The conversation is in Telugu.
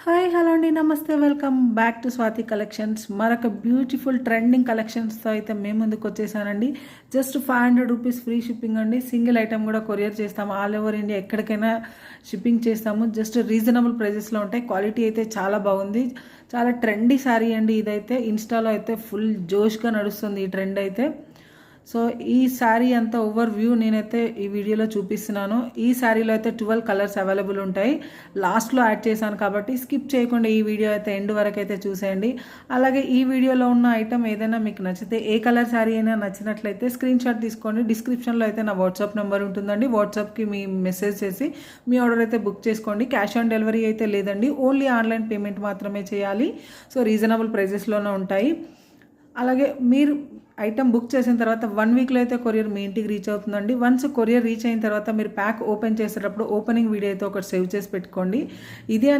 హాయ్ హలో అండి, నమస్తే, welcome back to Swathi collections. మరొక బ్యూటిఫుల్ ట్రెండింగ్ కలెక్షన్స్తో అయితే మేము ముందుకు వచ్చేసానండి. జస్ట్ 500 రూపీస్ ఫ్రీ షిప్పింగ్ అండి. సింగిల్ ఐటమ్ కూడా కొరియర్ చేస్తాము. ఆల్ ఓవర్ ఇండియా ఎక్కడికైనా షిప్పింగ్ చేస్తాము. జస్ట్ రీజనబుల్ ప్రైజెస్లో ఉంటాయి. క్వాలిటీ అయితే చాలా బాగుంది. చాలా ట్రెండీ శారీ అండి. ఇదైతే ఇన్స్టాలో అయితే ఫుల్ జోష్గా నడుస్తుంది ఈ ట్రెండ్ అయితే. సో ఈ శారీ అంతా ఓవర్ వ్యూ నేనైతే ఈ వీడియోలో చూపిస్తున్నాను. ఈ శారీలో అయితే 12 కలర్స్ అవైలబుల్ ఉంటాయి. లాస్ట్లో యాడ్ చేశాను కాబట్టి స్కిప్ చేయకుండా ఈ వీడియో అయితే ఎండ్ వరకు అయితే చూసేయండి. అలాగే ఈ వీడియోలో ఉన్న ఐటమ్ ఏదైనా మీకు నచ్చితే, ఏ కలర్ శారీ అయినా నచ్చినట్లయితే స్క్రీన్ షాట్ తీసుకోండి. డిస్క్రిప్షన్లో అయితే నా వాట్సాప్ నెంబర్ ఉంటుందండి. వాట్సాప్కి మీ మెసేజ్ చేసి మీ ఆర్డర్ అయితే బుక్ చేసుకోండి. క్యాష్ ఆన్ డెలివరీ అయితే లేదండి. ఓన్లీ ఆన్లైన్ పేమెంట్ మాత్రమే చేయాలి. సో రీజనబుల్ ప్రైజెస్లోనే ఉంటాయి. అలాగే మీరు ఐటమ్ బుక్ చేసిన తర్వాత 1 వీక్లో అయితే కొరియర్ మీ ఇంటికి రీచ్ అవుతుందండి. వన్స్ కొరియర్ రీచ్ అయిన తర్వాత మీరు ప్యాక్ ఓపెన్ చేసేటప్పుడు ఓపెనింగ్ వీడియో అయితే ఒకటి సేవ్ చేసి పెట్టుకోండి. ఇదే అని